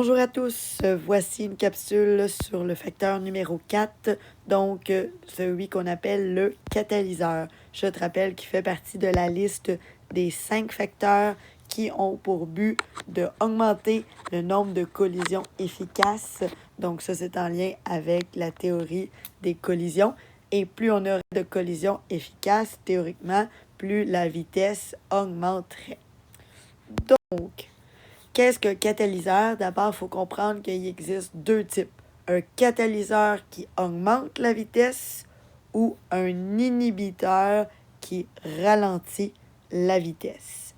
Bonjour à tous, voici une capsule sur le facteur numéro 4, donc celui qu'on appelle le catalyseur. Je te rappelle qu'il fait partie de la liste des 5 facteurs qui ont pour but d'augmenter le nombre de collisions efficaces. Donc ça, c'est en lien avec la théorie des collisions. Et plus on aurait de collisions efficaces, théoriquement, plus la vitesse augmenterait. Donc, qu'est-ce qu'un catalyseur? D'abord, il faut comprendre qu'il existe deux types. Un catalyseur qui augmente la vitesse ou un inhibiteur qui ralentit la vitesse.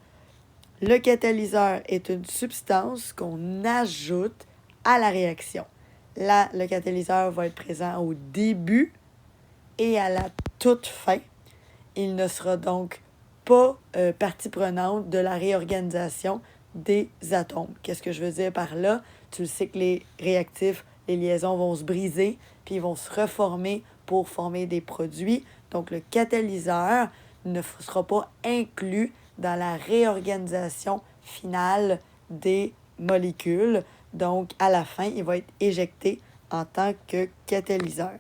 Le catalyseur est une substance qu'on ajoute à la réaction. Là, le catalyseur va être présent au début et à la toute fin. Il ne sera donc pas partie prenante de la réorganisation des atomes. Qu'est-ce que je veux dire par là? Tu le sais que les réactifs, les liaisons vont se briser, puis ils vont se reformer pour former des produits. Donc, le catalyseur ne sera pas inclus dans la réorganisation finale des molécules. Donc, à la fin, il va être éjecté en tant que catalyseur.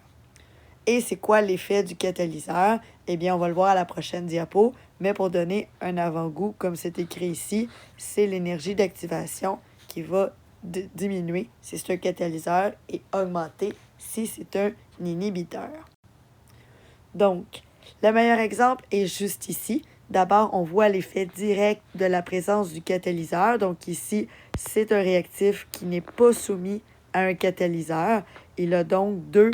Et c'est quoi l'effet du catalyseur? Eh bien, on va le voir à la prochaine diapo, mais pour donner un avant-goût, comme c'est écrit ici, c'est l'énergie d'activation qui va diminuer si c'est un catalyseur et augmenter si c'est un inhibiteur. Donc, le meilleur exemple est juste ici. D'abord, on voit l'effet direct de la présence du catalyseur. Donc ici, c'est un réactif qui n'est pas soumis à un catalyseur. Il a donc deux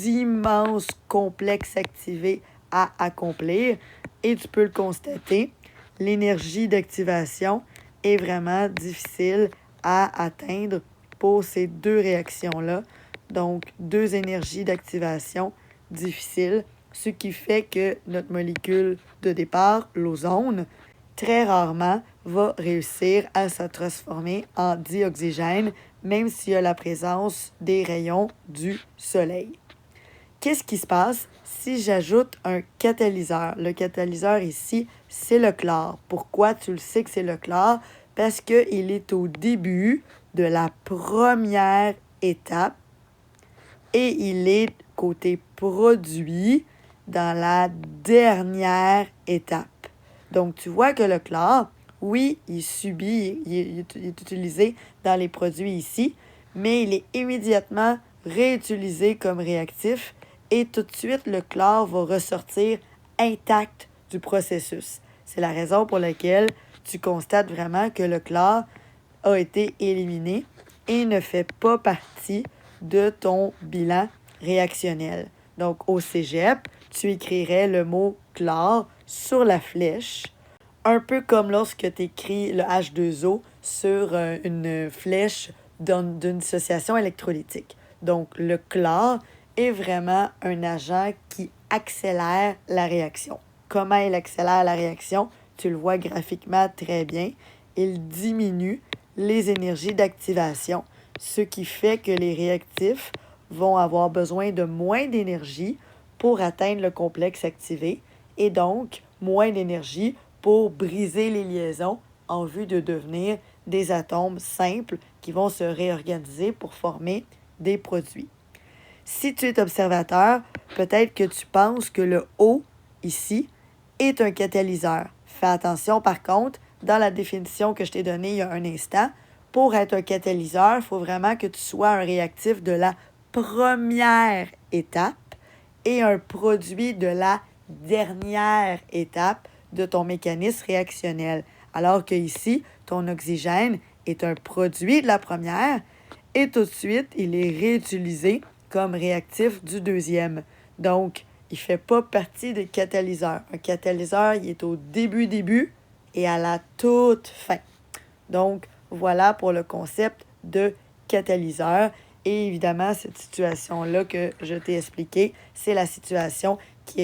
immenses complexes activés à accomplir. Et tu peux le constater, l'énergie d'activation est vraiment difficile à atteindre pour ces deux réactions-là. Donc, deux énergies d'activation difficiles, ce qui fait que notre molécule de départ, l'ozone, très rarement va réussir à se transformer en dioxygène, même s'il y a la présence des rayons du soleil. Qu'est-ce qui se passe si j'ajoute un catalyseur? Le catalyseur ici, c'est le chlore. Pourquoi tu le sais que c'est le chlore? Parce qu'il est au début de la première étape et il est côté produit dans la dernière étape. Donc, tu vois que le chlore, oui, il est utilisé dans les produits ici, mais il est immédiatement réutilisé comme réactif et tout de suite, le chlore va ressortir intact du processus. C'est la raison pour laquelle tu constates vraiment que le chlore a été éliminé et ne fait pas partie de ton bilan réactionnel. Donc, au cégep, tu écrirais le mot chlore sur la flèche, un peu comme lorsque tu écris le H2O sur une flèche d'une dissociation électrolytique. Donc, le chlore est vraiment un agent qui accélère la réaction. Comment il accélère la réaction? Tu le vois graphiquement très bien. Il diminue les énergies d'activation, ce qui fait que les réactifs vont avoir besoin de moins d'énergie pour atteindre le complexe activé et donc moins d'énergie pour briser les liaisons en vue de devenir des atomes simples qui vont se réorganiser pour former des produits. Si tu es observateur, peut-être que tu penses que le O, ici, est un catalyseur. Fais attention, par contre, dans la définition que je t'ai donnée il y a un instant, pour être un catalyseur, il faut vraiment que tu sois un réactif de la première étape et un produit de la dernière étape de ton mécanisme réactionnel. Alors que ici, ton oxygène est un produit de la première et tout de suite, il est réutilisé comme réactif du deuxième. Donc, il ne fait pas partie des catalyseurs. Un catalyseur, il est au début et à la toute fin. Donc, voilà pour le concept de catalyseur. Et évidemment, cette situation-là que je t'ai expliquée, c'est la situation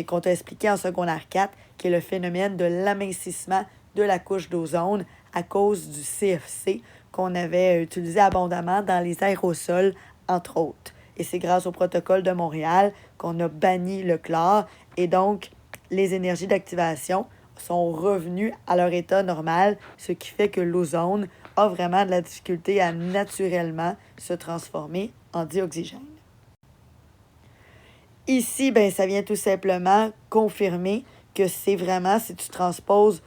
qu'on t'a expliquée en secondaire 4, qui est le phénomène de l'amincissement de la couche d'ozone à cause du CFC qu'on avait utilisé abondamment dans les aérosols, entre autres. Et c'est grâce au protocole de Montréal qu'on a banni le chlore. Et donc, les énergies d'activation sont revenues à leur état normal, ce qui fait que l'ozone a vraiment de la difficulté à naturellement se transformer en dioxygène. Ici, ben, ça vient tout simplement confirmer que c'est vraiment, si tu transposes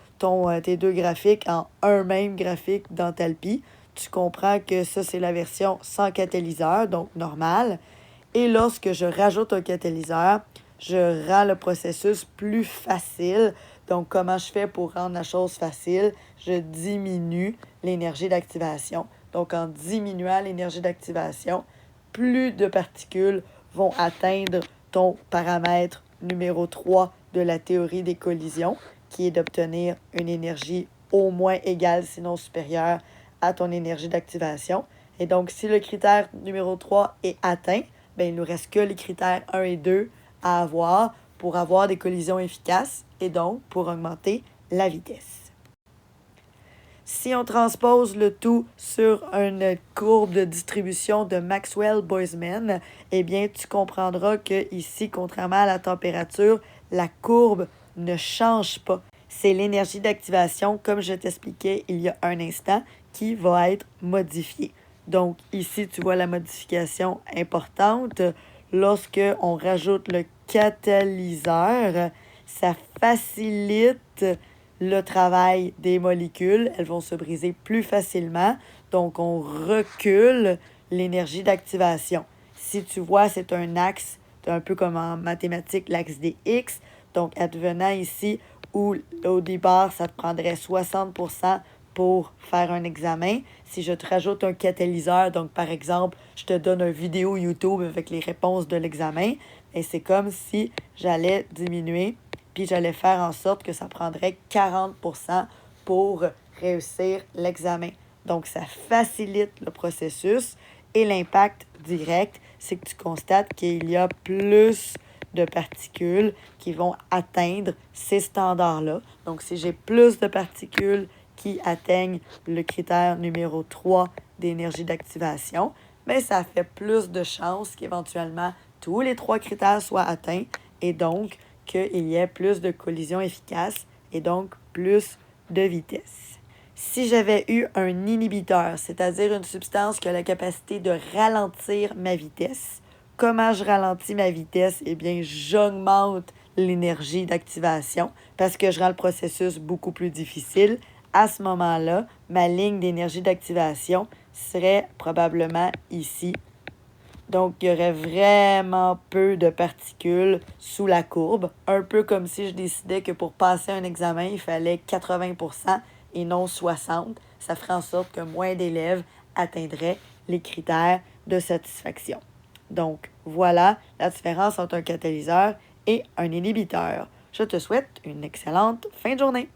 tes deux graphiques en un même graphique d'enthalpie, tu comprends que ça, c'est la version sans catalyseur, donc normale. Et lorsque je rajoute un catalyseur, je rends le processus plus facile. Donc, comment je fais pour rendre la chose facile? Je diminue l'énergie d'activation. Donc, en diminuant l'énergie d'activation, plus de particules vont atteindre ton paramètre numéro 3 de la théorie des collisions, qui est d'obtenir une énergie au moins égale, sinon supérieure, à ton énergie d'activation. Et donc, si le critère numéro 3 est atteint, bien, il ne nous reste que les critères 1 et 2 à avoir pour avoir des collisions efficaces et donc pour augmenter la vitesse. Si on transpose le tout sur une courbe de distribution de Maxwell-Boisman, eh bien, tu comprendras que ici, contrairement à la température, la courbe ne change pas. C'est l'énergie d'activation, comme je t'expliquais il y a un instant, qui va être modifiée. Donc, ici, tu vois la modification importante. Lorsque on rajoute le catalyseur, ça facilite le travail des molécules. Elles vont se briser plus facilement. Donc, on recule l'énergie d'activation. Si tu vois, c'est un axe, un peu comme en mathématiques, l'axe des X. Donc, advenant ici où au départ, ça te prendrait 60% pour faire un examen. Si je te rajoute un catalyseur, donc par exemple, je te donne une vidéo YouTube avec les réponses de l'examen, et c'est comme si j'allais diminuer, puis j'allais faire en sorte que ça prendrait 40% pour réussir l'examen. Donc, ça facilite le processus et l'impact direct, c'est que tu constates qu'il y a plus de particules qui vont atteindre ces standards-là. Donc, si j'ai plus de particules qui atteignent le critère numéro 3 d'énergie d'activation, bien, ça fait plus de chances qu'éventuellement tous les 3 critères soient atteints et donc qu'il y ait plus de collisions efficaces et donc plus de vitesse. Si j'avais eu un inhibiteur, c'est-à-dire une substance qui a la capacité de ralentir ma vitesse, comment je ralentis ma vitesse? Eh bien, j'augmente l'énergie d'activation parce que je rends le processus beaucoup plus difficile. À ce moment-là, ma ligne d'énergie d'activation serait probablement ici. Donc, il y aurait vraiment peu de particules sous la courbe, un peu comme si je décidais que pour passer un examen, il fallait 80% et non 60%. Ça ferait en sorte que moins d'élèves atteindraient les critères de satisfaction. Donc, voilà la différence entre un catalyseur et un inhibiteur. Je te souhaite une excellente fin de journée.